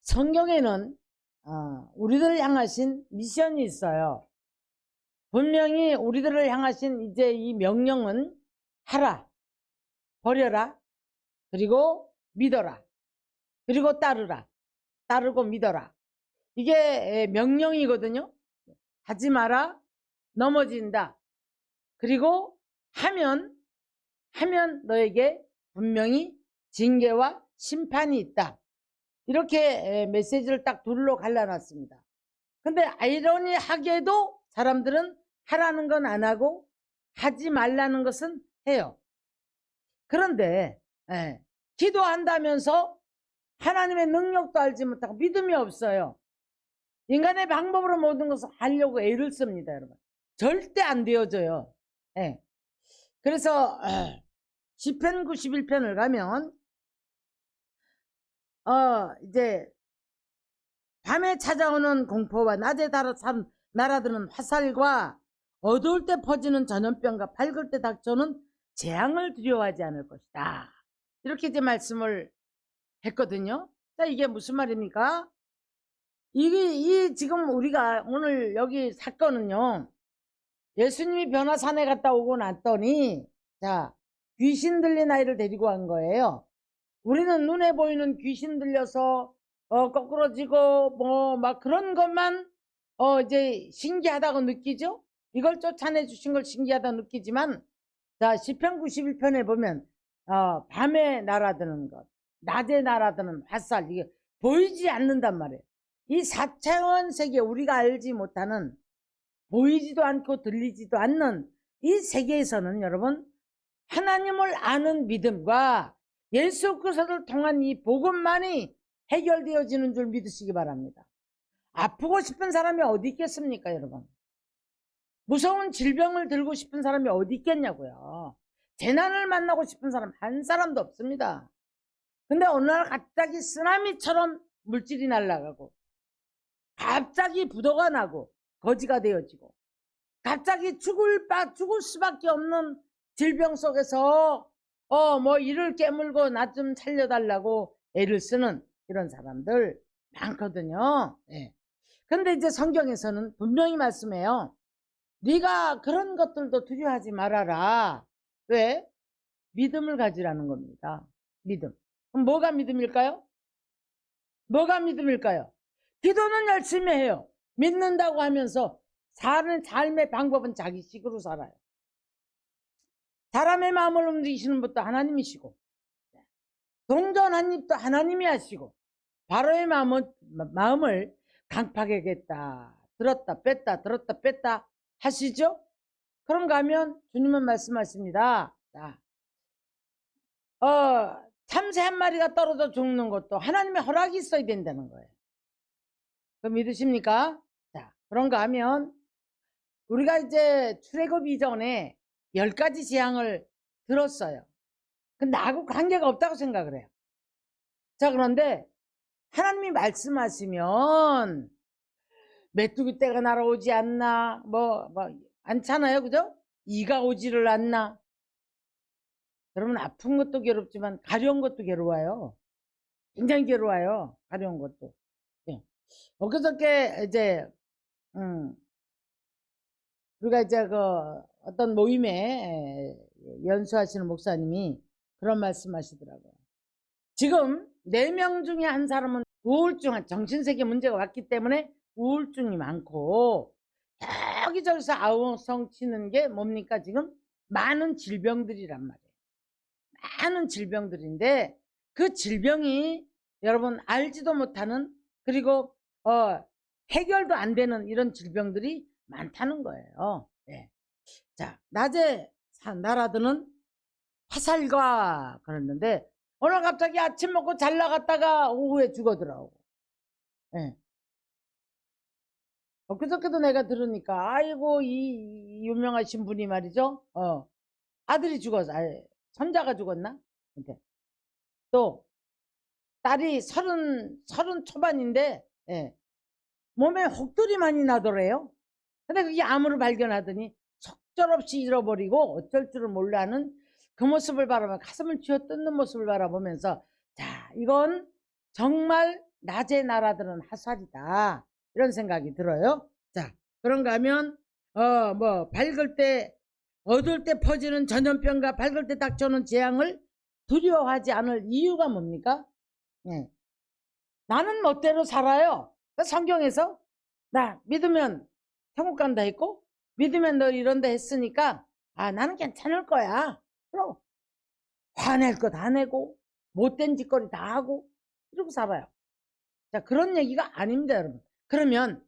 성경에는 우리들을 향하신 미션이 있어요. 분명히 우리들을 향하신 이제 이 명령은 하라, 버려라, 그리고 믿어라, 그리고 따르라, 따르고 믿어라. 이게 명령이거든요. 하지 마라, 넘어진다. 그리고 하면 너에게 분명히 징계와 심판이 있다. 이렇게 메시지를 딱 둘로 갈라놨습니다. 근데 아이러니하게도 사람들은 하라는 건 안 하고 하지 말라는 것은 해요. 그런데 기도한다면서 하나님의 능력도 알지 못하고 믿음이 없어요. 인간의 방법으로 모든 것을 하려고 애를 씁니다, 여러분. 절대 안 되어져요. 그래서 시편 91편을 가면 이제 밤에 찾아오는 공포와 낮에 날아드는 화살과 어두울 때 퍼지는 전염병과 밝을 때 닥쳐오는 재앙을 두려워하지 않을 것이다. 이렇게 이제 말씀을 했거든요. 자, 이게 무슨 말입니까? 이게 지금 우리가 오늘 여기 사건은요, 예수님이 변화산에 갔다 오고 났더니, 자, 귀신 들린 아이를 데리고 간 거예요. 우리는 눈에 보이는 귀신 들려서 거꾸러지고 뭐 막 그런 것만 이제 신기하다고 느끼죠. 이걸 쫓아내 주신 걸 신기하다고 느끼지만, 자, 시편 91편에 보면 밤에 날아드는 것, 낮에 날아드는 화살, 이게 보이지 않는단 말이에요. 이 4차원 세계, 우리가 알지 못하는, 보이지도 않고 들리지도 않는 이 세계에서는 여러분, 하나님을 아는 믿음과 예수 그리스도를 통한 이 복음만이 해결되어지는 줄 믿으시기 바랍니다. 아프고 싶은 사람이 어디 있겠습니까, 여러분? 무서운 질병을 들고 싶은 사람이 어디 있겠냐고요. 재난을 만나고 싶은 사람 한 사람도 없습니다. 근데 어느 날 갑자기 쓰나미처럼 물질이 날아가고, 갑자기 부도가 나고 거지가 되어지고, 갑자기 죽을 수밖에 없는 질병 속에서 뭐 이를 깨물고 나 좀 살려달라고 애를 쓰는 이런 사람들 많거든요. 근데 이제 성경에서는 분명히 말씀해요. 네가 그런 것들도 두려워하지 말아라. 왜? 믿음을 가지라는 겁니다. 믿음. 그럼 뭐가 믿음일까요? 뭐가 믿음일까요? 기도는 열심히 해요. 믿는다고 하면서 사는 삶의 방법은 자기식으로 살아요. 사람의 마음을 움직이시는 것도 하나님이시고, 동전 한 입도 하나님이 하시고, 바로의 마음을 강팍하겠다, 들었다 뺐다 들었다 뺐다 하시죠? 그런가 하면 주님은 말씀하십니다. 참새 한 마리가 떨어져 죽는 것도 하나님의 허락이 있어야 된다는 거예요. 그럼 믿으십니까? 자, 그런가 하면 우리가 이제 출애굽 이전에 10가지 재앙을 들었어요. 근데 나하고 관계가 없다고 생각을 해요. 자, 그런데 하나님이 말씀하시면 메뚜기 떼가 날아오지 않나, 않잖아요. 그죠? 이가 오지를 않나. 여러분, 아픈 것도 괴롭지만 가려운 것도 괴로워요. 굉장히 괴로워요. 가려운 것도. 엊그저께 이제 우리가 이제 어떤 모임에 연수하시는 목사님이 그런 말씀 하시더라고요. 지금 4명 중에 한 사람은 우울증, 정신세계 문제가 왔기 때문에 우울증이 많고, 여기저기서 아우성 치는 게 뭡니까? 지금 많은 질병들이란 말이에요. 많은 질병들인데, 그 질병이 여러분 알지도 못하는, 그리고 해결도 안 되는 이런 질병들이 많다는 거예요. 자, 낮에 날아드는 화살과 그랬는데, 오늘 갑자기 아침 먹고 잘 나갔다가 오후에 죽어더라고. 그저께도 내가 들으니까, 아이고, 이 유명하신 분이 말이죠. 아들이 죽었어. 손자가 죽었나? 근데 또 딸이 서른 초반인데 예, 몸에 혹돌이 많이 나더래요. 근데 그게 암으로 발견하더니 속절없이 잃어버리고 어쩔 줄을 몰라는 그 모습을 바라보면 가슴을 쥐어뜯는 모습을 바라보면서 자, 이건 정말 낮의 나라들은 화살이다 이런 생각이 들어요. 자, 그런가 하면 뭐 밝을 때 어두울 때 퍼지는 전염병과 밝을 때 닥쳐오는 재앙을 두려워하지 않을 이유가 뭡니까? 예. 나는 멋대로 살아요. 성경에서 나 믿으면 천국 간다 했고 믿으면 너 이런다 했으니까 나는 괜찮을 거야. 그럼 화낼 거 다 내고 못된 짓거리 다 하고 이러고 살아요. 자, 그런 얘기가 아닙니다, 여러분. 그러면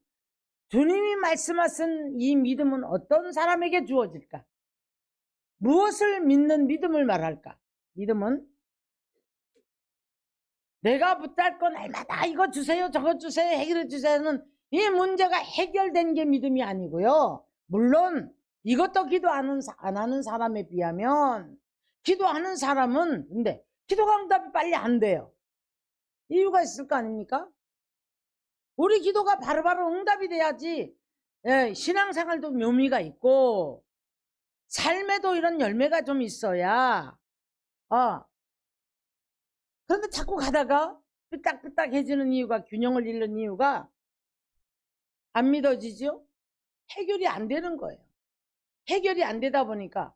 주님이 말씀하신 이 믿음은 어떤 사람에게 주어질까? 무엇을 믿는 믿음을 말할까? 믿음은 내가 붙잡고 날마다 이거 주세요 저거 주세요 해결해 주세요는 이 문제가 해결된 게 믿음이 아니고요. 물론 이것도 기도 안 하는 사람에 비하면 기도하는 사람은 근데 기도가 응답이 빨리 안 돼요. 이유가 있을 거 아닙니까? 우리 기도가 바로바로 응답이 돼야지 신앙생활도 묘미가 있고 삶에도 이런 열매가 좀 있어야 그런데 자꾸 가다가 삐딱삐딱해지는 이유가 균형을 잃는 이유가 안 믿어지죠? 해결이 안 되는 거예요. 해결이 안 되다 보니까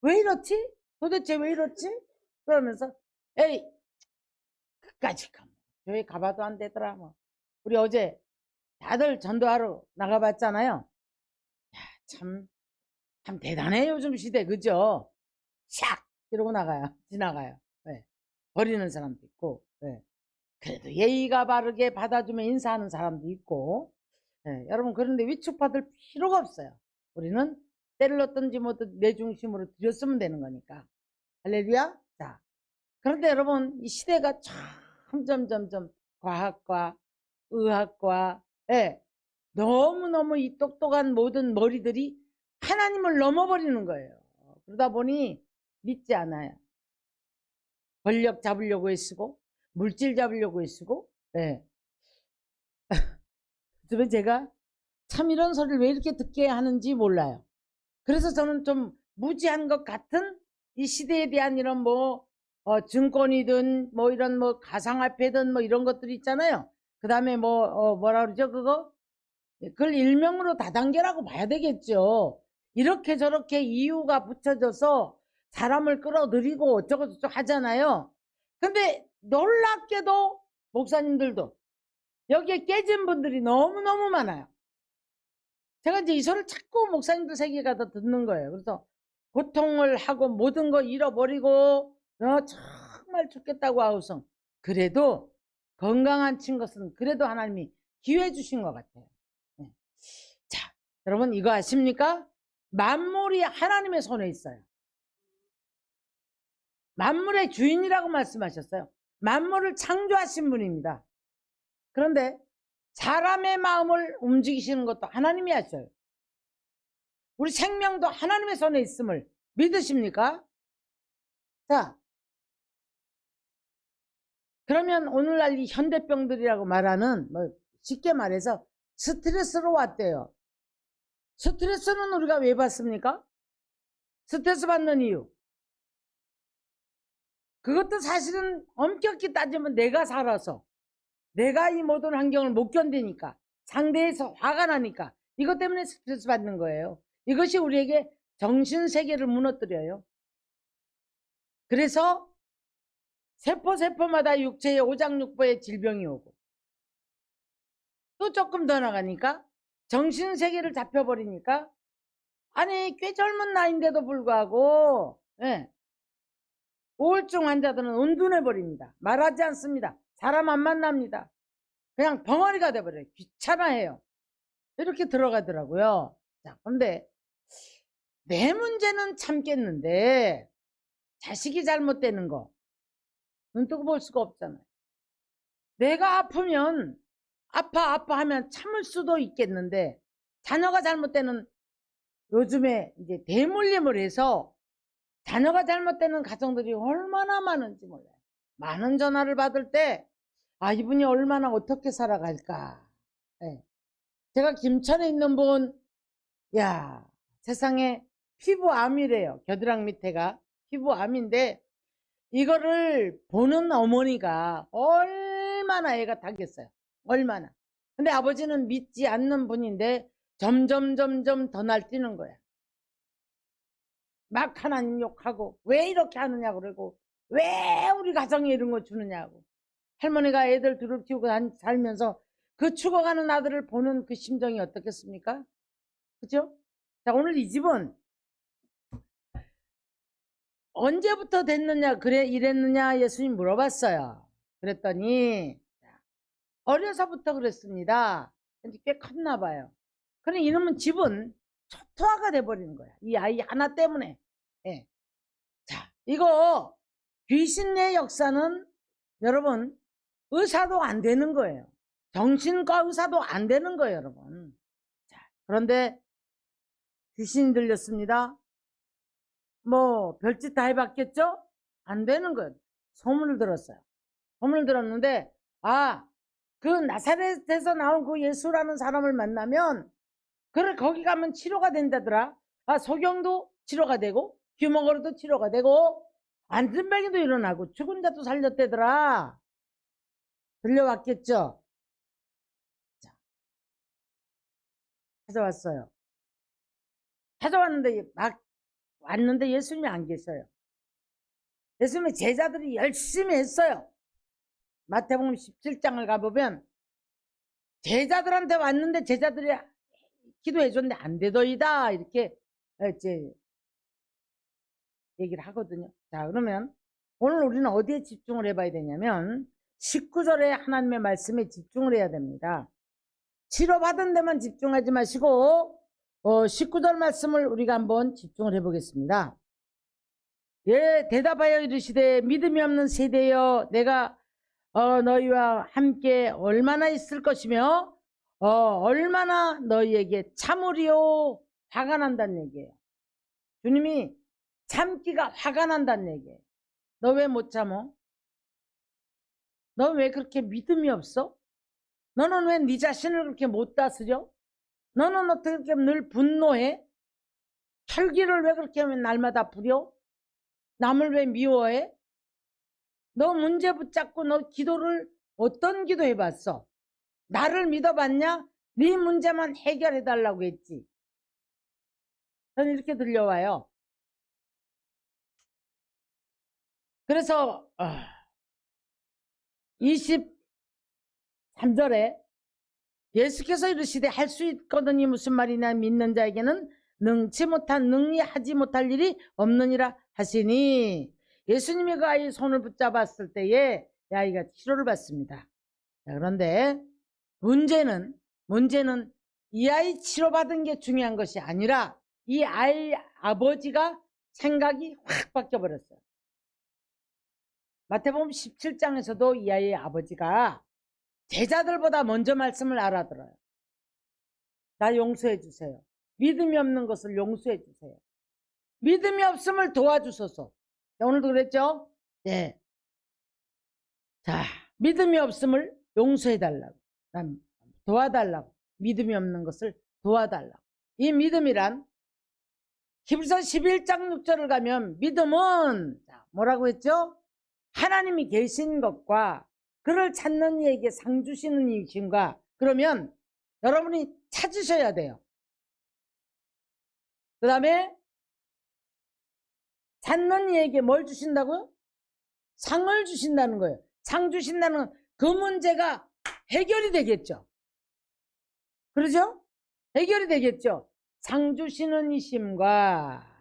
왜 이렇지? 도대체 왜 이렇지? 그러면서 에이 그까짓 가 교회 가봐도 안 되더라 뭐. 우리 어제 다들 전도하러 나가봤잖아요. 참 대단해 요즘 시대 그죠? 샥 이러고 지나가요. 네. 버리는 사람도 있고 그래도 예의가 바르게 받아주면 인사하는 사람도 있고 여러분 그런데 위축받을 필요가 없어요. 우리는 때를 얻든지 뭐든 내 중심으로 들였으면 되는 거니까 할렐루야. 자, 그런데 여러분 이 시대가 점점 과학과 의학과 너무너무 이 똑똑한 모든 머리들이 하나님을 넘어버리는 거예요. 그러다 보니 믿지 않아요. 권력 잡으려고 애쓰고 물질 잡으려고 애쓰고 그래서 제가 참 이런 소리를 왜 이렇게 듣게 하는지 몰라요. 그래서 저는 좀 무지한 것 같은 이 시대에 대한 이런 증권이든 뭐 이런 뭐 가상화폐든 뭐 이런 것들이 있잖아요. 그 다음에 뭐라 그러죠 그거? 그걸 일명으로 다단계라고 봐야 되겠죠. 이렇게 저렇게 이유가 붙여져서 사람을 끌어들이고 어쩌고저쩌고 하잖아요. 근데 놀랍게도 목사님들도 여기에 깨진 분들이 너무너무 많아요. 제가 이제 이 소리를 자꾸 목사님들 세계에 가서 듣는 거예요. 그래서 고통을 하고 모든 거 잃어버리고 정말 죽겠다고 하우성 그래도 건강한 친 것은 그래도 하나님이 기회 주신 것 같아요. 자, 여러분 이거 아십니까? 만물이 하나님의 손에 있어요. 만물의 주인이라고 말씀하셨어요. 만물을 창조하신 분입니다. 그런데 사람의 마음을 움직이시는 것도 하나님이 하셔요. 우리 생명도 하나님의 손에 있음을 믿으십니까? 자, 그러면 오늘날 이 현대병들이라고 말하는 쉽게 말해서 스트레스로 왔대요. 스트레스는 우리가 왜 받습니까? 스트레스 받는 이유. 그것도 사실은 엄격히 따지면 내가 살아서 내가 이 모든 환경을 못 견디니까 상대에서 화가 나니까 이것 때문에 스트레스 받는 거예요. 이것이 우리에게 정신세계를 무너뜨려요. 그래서 세포마다 육체에 오장육부의 질병이 오고 또 조금 더 나가니까 정신세계를 잡혀버리니까 아니 꽤 젊은 나이인데도 불구하고 우울증 환자들은 은둔해버립니다. 말하지 않습니다. 사람 안 만납니다. 그냥 벙어리가 돼버려요. 귀찮아해요. 이렇게 들어가더라고요. 자, 근데 내 문제는 참겠는데 자식이 잘못되는 거 눈 뜨고 볼 수가 없잖아요. 내가 아프면 아파 하면 참을 수도 있겠는데 자녀가 잘못되는 요즘에 이제 대물림을 해서 자녀가 잘못되는 가정들이 얼마나 많은지 몰라요. 많은 전화를 받을 때, 아, 이분이 얼마나 어떻게 살아갈까. 네. 제가 김천에 있는 분, 야, 세상에 피부암이래요. 겨드랑 밑에가 피부암인데, 이거를 보는 어머니가 얼마나 애가 타겠어요. 얼마나. 근데 아버지는 믿지 않는 분인데 점점 더 날뛰는 거야. 막 하나님 욕하고 왜 이렇게 하느냐고 그러고 왜 우리 가정에 이런 거 주느냐고. 할머니가 애들 둘을 키우고 살면서 그 죽어가는 아들을 보는 그 심정이 어떻겠습니까? 그죠? 자, 오늘 이 집은 언제부터 됐느냐 그래 이랬느냐 예수님 물어봤어요. 그랬더니 어려서부터 그랬습니다. 꽤 컸나 봐요. 그래 이놈은 집은 초토화가 돼버리는 거야. 이 아이 하나 때문에. 예. 자, 이거 귀신의 역사는 여러분 의사도 안 되는 거예요. 정신과 의사도 안 되는 거예요, 여러분. 자, 그런데 귀신이 들렸습니다. 뭐 별짓 다 해봤겠죠? 안 되는 거예요. 소문을 들었어요. 소문을 들었는데 그 나사렛에서 나온 그 예수라는 사람을 만나면 그래 거기 가면 치료가 된다더라. 소경도 치료가 되고 귀머거리도 치료가 되고 안진병이도 일어나고 죽은 자도 살렸대더라. 들려왔겠죠? 자, 찾아왔어요. 찾아왔는데 막 왔는데 예수님이 안 계셔요. 예수님의 제자들이 열심히 했어요. 마태복음 17장을 가보면 제자들한테 왔는데 제자들이 기도해 줬는데 안 되더이다 이렇게 이제 얘기를 하거든요. 자, 그러면 오늘 우리는 어디에 집중을 해봐야 되냐면 19절에 하나님의 말씀에 집중을 해야 됩니다. 치료받은 데만 집중하지 마시고 19절 말씀을 우리가 한번 집중을 해보겠습니다. 예, 대답하여 이르시되 믿음이 없는 세대여 내가 너희와 함께 얼마나 있을 것이며 얼마나 너희에게 참으리요. 화가 난다는 얘기예요. 주님이 참기가 화가 난다는 얘기예요. 너 왜 못 참어? 너 왜 그렇게 믿음이 없어? 너는 왜 네 자신을 그렇게 못 다스려? 너는 어떻게 늘 분노해? 혈기를 왜 그렇게 날마다 부려? 남을 왜 미워해? 너 문제 붙잡고 너 기도를 어떤 기도 해봤어? 나를 믿어봤냐? 네 문제만 해결해달라고 했지. 저는 이렇게 들려와요. 그래서 23절에 예수께서 이르시되 할 수 있거든이 무슨 말이냐 믿는 자에게는 능히 하지 못할 일이 없느니라 하시니 예수님이 그 아이의 손을 붙잡았을 때에 이 아이가 치료를 받습니다. 자, 그런데 문제는 이 아이 치료받은 게 중요한 것이 아니라 이 아이 아버지가 생각이 확 바뀌어버렸어요. 마태복음 17장에서도 이 아이의 아버지가 제자들보다 먼저 말씀을 알아들어요. 나 용서해 주세요. 믿음이 없는 것을 용서해 주세요. 믿음이 없음을 도와주소서. 오늘도 그랬죠? 네. 자, 믿음이 없음을 용서해 달라고. 도와달라고. 믿음이 없는 것을 도와달라고. 이 믿음이란 히브리서 11장 6절을 가면 믿음은 뭐라고 했죠? 하나님이 계신 것과 그를 찾는 이에게 상 주시는 이심과 그러면 여러분이 찾으셔야 돼요. 그 다음에 찾는 이에게 뭘 주신다고요? 상을 주신다는 거예요. 상 주신다는 그 문제가 해결이 되겠죠. 그러죠? 해결이 되겠죠. 상 주시는 이심과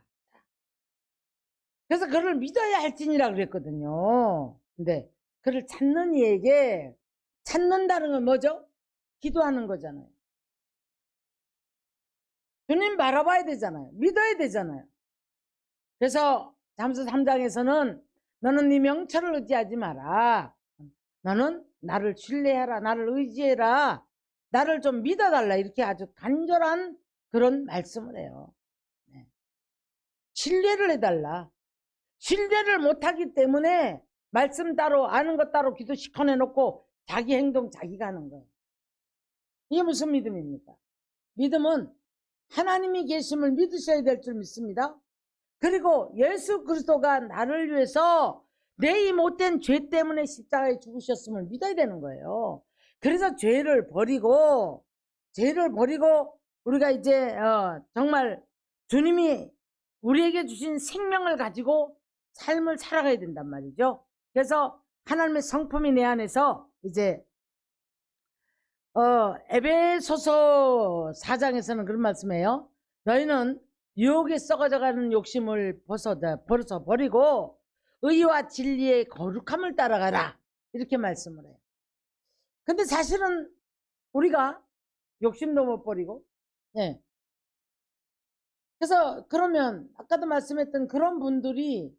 그래서 그를 믿어야 할지니라 그랬거든요. 근데 그를 찾는 이에게 찾는다는 건 뭐죠? 기도하는 거잖아요. 주님 바라봐야 되잖아요. 믿어야 되잖아요. 그래서 잠수 3장에서는 너는 네 명철을 의지하지 마라. 너는 나를 신뢰해라. 나를 의지해라. 나를 좀 믿어달라. 이렇게 아주 간절한 그런 말씀을 해요. 네. 신뢰를 해달라. 신뢰를 못하기 때문에 말씀 따로 아는 것 따로 기도 시커내놓고 자기 행동 자기가 하는 거예요. 이게 무슨 믿음입니까? 믿음은 하나님이 계심을 믿으셔야 될 줄 믿습니다. 그리고 예수 그리스도가 나를 위해서 내 이 못된 죄 때문에 십자가에 죽으셨음을 믿어야 되는 거예요. 그래서 죄를 버리고 우리가 이제 정말 주님이 우리에게 주신 생명을 가지고 삶을 살아가야 된단 말이죠. 그래서 하나님의 성품이 내 안에서 이제 에베소서 4장에서는 그런 말씀이에요. 너희는 유혹에 썩어져가는 욕심을 벌어서 버리고 의와 진리의 거룩함을 따라가라, 이렇게 말씀을 해요. 근데 사실은 우리가 욕심도 못 버리고, 예. 그래서 그러면 아까도 말씀했던 그런 분들이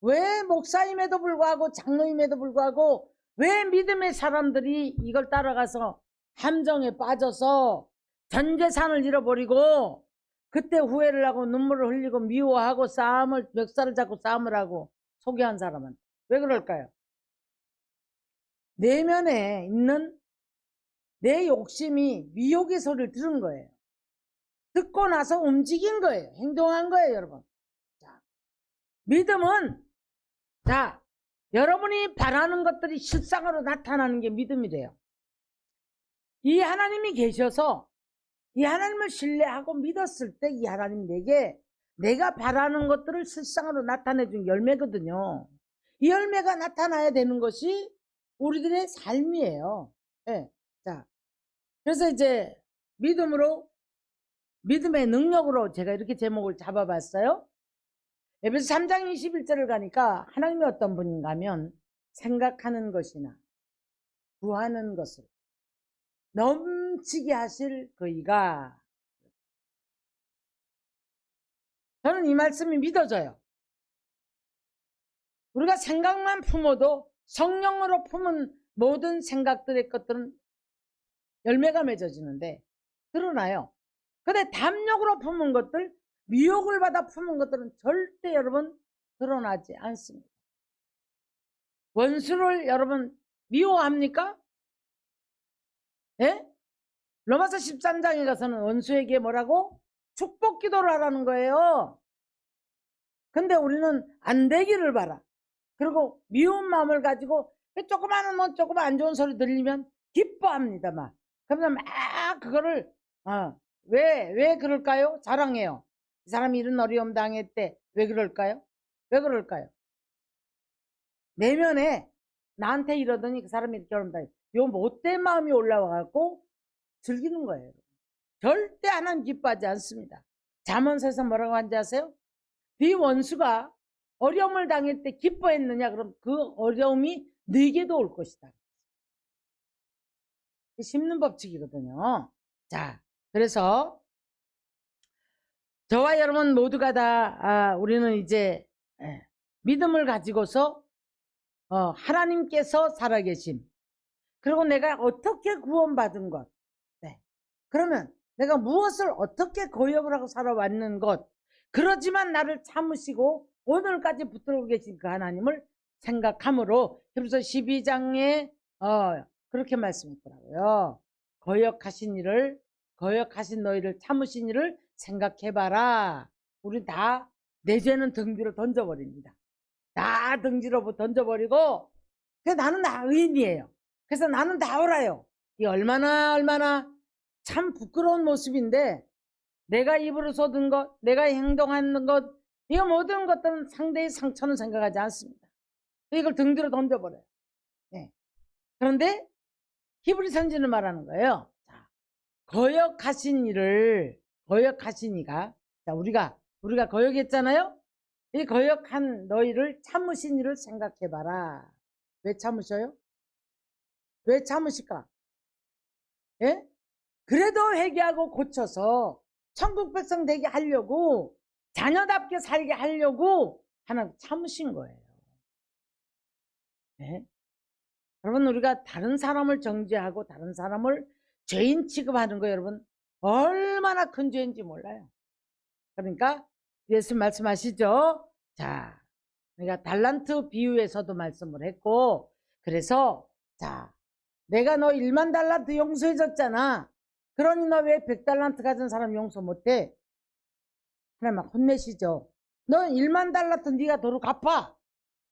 왜 목사임에도 불구하고 장로임에도 불구하고 왜 믿음의 사람들이 이걸 따라가서 함정에 빠져서 전 재산을 잃어버리고 그때 후회를 하고 눈물을 흘리고 미워하고 멱살을 잡고 싸움을 하고 소개한 사람은 왜 그럴까요? 내면에 있는 내 욕심이 미혹의 소리를 들은 거예요. 듣고 나서 움직인 거예요. 행동한 거예요, 여러분. 자, 믿음은 여러분이 바라는 것들이 실상으로 나타나는 게 믿음이래요. 이 하나님이 계셔서 이 하나님을 신뢰하고 믿었을 때 이 하나님 내가 바라는 것들을 실상으로 나타내준 열매거든요. 이 열매가 나타나야 되는 것이 우리들의 삶이에요. 네. 자, 그래서 이제 믿음의 능력으로 제가 이렇게 제목을 잡아봤어요. 에베소 3장 21절을 가니까 하나님이 어떤 분인가 하면 생각하는 것이나 구하는 것을 넘치게 하실 그이가, 저는 이 말씀이 믿어져요. 우리가 생각만 품어도 성령으로 품은 모든 생각들의 것들은 열매가 맺어지는데 드러나요. 근데 담력으로 품은 것들, 미혹을 받아 품은 것들은 절대 여러분 드러나지 않습니다. 원수를 여러분 미워합니까? 예? 로마서 13장에 가서는 원수에게 뭐라고? 축복 기도를 하라는 거예요. 근데 우리는 안 되기를 바라. 그리고 미운 마음을 가지고 조금 안 좋은 소리 들리면 기뻐합니다. 그러면 막 그거를 왜 그럴까요? 자랑해요. 이 사람이 이런 어려움 당했대. 왜 그럴까요? 왜 그럴까요? 내면에 나한테 이러더니 그 사람이 이렇게 어려움 당해. 요 못된 마음이 올라와갖고 즐기는 거예요. 절대 하나님 기뻐하지 않습니다. 잠언서에서 뭐라고 하는지 아세요? 네 원수가 어려움을 당할 때 기뻐했느냐? 그럼 그 어려움이 네게도 올 것이다. 심는 법칙이거든요. 자, 그래서 저와 여러분 모두가 다 우리는 이제 믿음을 가지고서 하나님께서 살아계심, 그리고 내가 어떻게 구원받은 것, 그러면 내가 무엇을 어떻게 거역을 하고 살아왔는 것, 그러지만 나를 참으시고 오늘까지 붙들고 계신 그 하나님을 생각함으로 히브리서 12장에 그렇게 말씀했더라고요. 거역하신 너희를 참으신 이를 생각해봐라. 우리 다 내 죄는 등 뒤로 던져버립니다. 다 등 뒤로 던져버리고, 나는 다 의인이에요. 그래서 나는 다 알아요. 이 얼마나 참 부끄러운 모습인데, 내가 입으로 쏟은 것, 내가 행동하는 것, 이거 모든 것들은 상대의 상처는 생각하지 않습니다. 이걸 등 뒤로 던져버려요. 네. 그런데 히브리 선지는 말하는 거예요. 자, 거역하신 이가, 자, 우리가 거역했잖아요. 이 거역한 너희를 참으신 이를 생각해봐라. 왜 참으셔요? 왜 참으실까? 예? 그래도 회개하고 고쳐서 천국 백성 되게 하려고, 자녀답게 살게 하려고 하나님 참으신 거예요. 네? 여러분, 우리가 다른 사람을 정죄하고 다른 사람을 죄인 취급하는 거 여러분 얼마나 큰 죄인지 몰라요. 그러니까 예수 말씀하시죠. 자, 그러니까 달란트 비유에서도 말씀을 했고, 그래서 자, 내가 너 1만 달란트 용서해줬잖아. 그러니 너 왜 100달란트 가진 사람 용서 못해? 하나님 막 혼내시죠. 너 1만 달란트 네가 도로 갚아.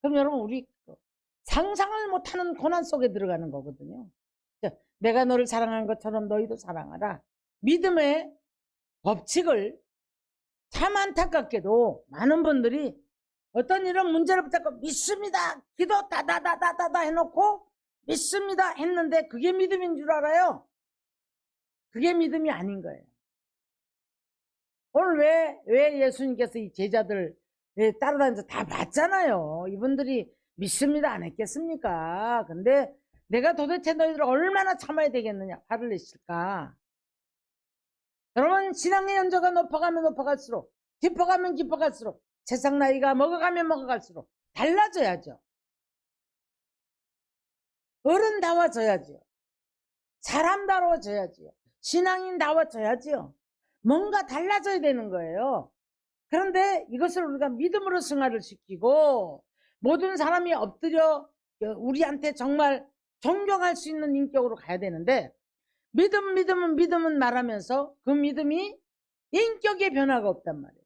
그럼 여러분 우리 상상을 못하는 고난 속에 들어가는 거거든요. 내가 너를 사랑하는 것처럼 너희도 사랑하라. 믿음의 법칙을 참 안타깝게도 많은 분들이 어떤 이런 문제를 붙잡고 믿습니다. 기도 다다다다다다 해놓고 믿습니다 했는데 그게 믿음인 줄 알아요? 그게 믿음이 아닌 거예요. 오늘 왜 예수님께서 이 제자들 따라다니면서 다 봤잖아요. 이분들이 믿습니다 안 했겠습니까? 근데 내가 도대체 너희들 얼마나 참아야 되겠느냐 화를 내실까? 여러분 신앙의 연조가 높아가면 높아갈수록 깊어가면 깊어갈수록 세상 나이가 먹어가면 먹어갈수록 달라져야죠. 어른다워져야죠. 사람다워져야죠. 신앙인다워져야죠. 뭔가 달라져야 되는 거예요. 그런데 이것을 우리가 믿음으로 승화를 시키고 모든 사람이 엎드려 우리한테 정말 존경할 수 있는 인격으로 가야 되는데 믿음은 말하면서 그 믿음이 인격의 변화가 없단 말이에요.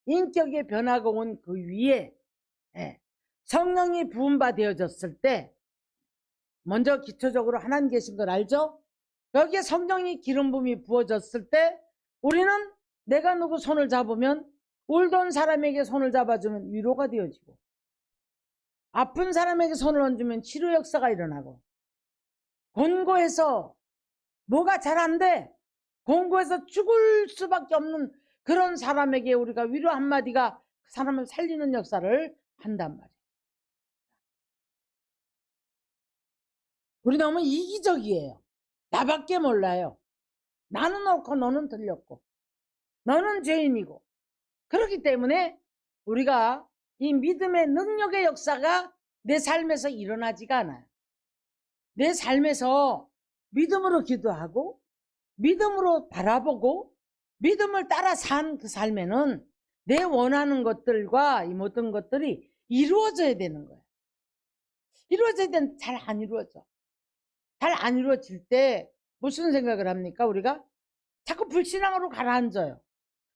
인격의 변화가 온 그 위에 성령이 부음바 되어졌을 때 먼저 기초적으로 하나님 계신 걸 알죠? 여기에 성령이 기름 부음이 부어졌을 때 우리는 내가 누구 손을 잡으면 울던 사람에게 손을 잡아주면 위로가 되어지고 아픈 사람에게 손을 얹으면 치료 역사가 일어나고 곤고해서 뭐가 잘 안 돼. 곤고해서 죽을 수밖에 없는 그런 사람에게 우리가 위로 한마디가 그 사람을 살리는 역사를 한단 말이에요. 우리 너무 이기적이에요. 나밖에 몰라요. 나는 옳고 너는 틀렸고 너는 죄인이고 그렇기 때문에 우리가 이 믿음의 능력의 역사가 내 삶에서 일어나지가 않아요. 내 삶에서 믿음으로 기도하고 믿음으로 바라보고 믿음을 따라 산 그 삶에는 내 원하는 것들과 이 모든 것들이 이루어져야 되는 거예요. 이루어져야 되는데 잘 안 이루어져. 잘 안 이루어질 때 무슨 생각을 합니까? 우리가 자꾸 불신앙으로 가라앉아요.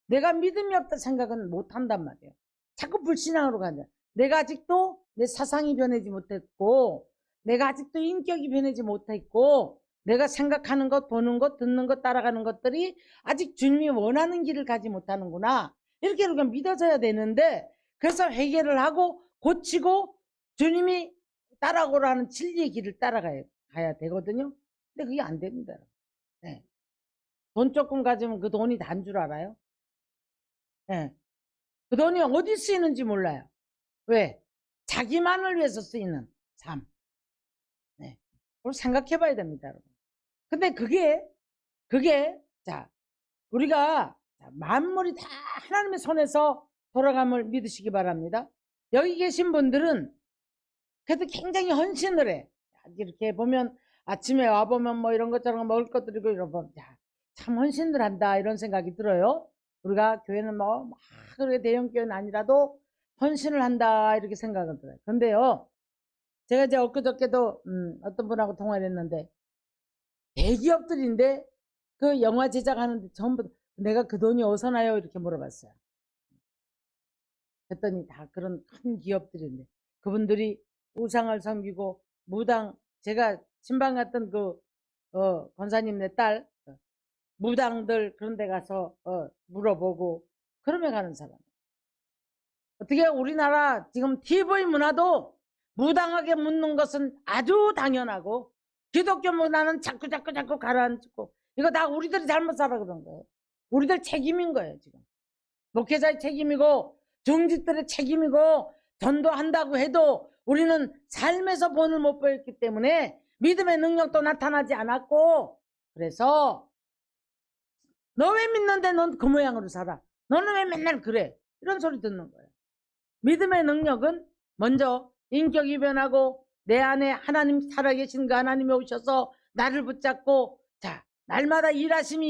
내가 믿음이 없다 생각은 못 한단 말이에요. 자꾸 불신앙으로 가냐. 내가 아직도 내 사상이 변하지 못했고 내가 아직도 인격이 변하지 못했고 내가 생각하는 것, 보는 것, 듣는 것, 따라가는 것들이 아직 주님이 원하는 길을 가지 못하는구나. 이렇게 우리가 믿어져야 되는데 그래서 회개를 하고 고치고 주님이 따라오라 하는 진리의 길을 따라가야 되거든요. 근데 그게 안 됩니다. 네. 돈 조금 가지면 그 돈이 단 줄 알아요? 네. 그 돈이 어디 쓰이는지 몰라요. 왜? 자기만을 위해서 쓰이는 삶. 네. 그걸 생각해 봐야 됩니다, 여러분. 근데 그게, 자, 우리가 만물이 다 하나님의 손에서 돌아감을 믿으시기 바랍니다. 여기 계신 분들은 그래도 굉장히 헌신을 해. 이렇게 보면 아침에 와보면 뭐 이런 것저런 먹을 것들이고 이러면 참 헌신을 한다 이런 생각이 들어요. 우리가 교회는 뭐 그렇게 대형 교회는 아니라도 헌신을 한다 이렇게 생각을 들어요. 근데요, 제가 이제 엊그저께도 어떤 분하고 통화를 했는데 대기업들인데 그 영화 제작하는데 전부 내가 그 돈이 어디서 나요? 이렇게 물어봤어요. 그랬더니 다 그런 큰 기업들인데 그분들이 우상을 섬기고 무당, 제가 신방 갔던 그 권사님 딸 무당들 그런 데 가서 물어보고 그러며 가는 사람. 어떻게 우리나라 지금 TV 문화도 무당하게 묻는 것은 아주 당연하고 기독교 문화는 자꾸 가라앉고 이거 다 우리들이 잘못 살아 그런 거예요. 우리들 책임인 거예요. 지금 목회자의 책임이고 정직들의 책임이고 전도한다고 해도 우리는 삶에서 본을 못 보였기 때문에 믿음의 능력도 나타나지 않았고 그래서 너 왜 믿는데 넌 그 모양으로 살아? 너는 왜 맨날 그래? 이런 소리 듣는 거예요. 믿음의 능력은 먼저 인격이 변하고 내 안에 하나님 살아계신 그 하나님이 오셔서 나를 붙잡고 자 날마다 일하심이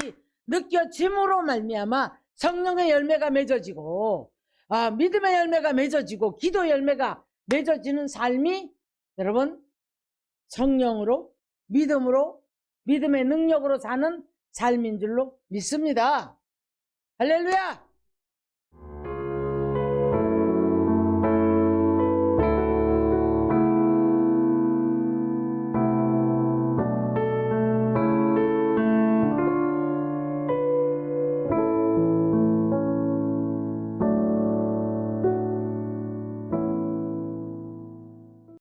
느껴짐으로 말미암아 성령의 열매가 맺어지고 믿음의 열매가 맺어지고 기도 열매가 맺어지는 삶이 여러분 성령으로 믿음으로 믿음의 능력으로 사는 삶인 줄로 믿습니다. 할렐루야!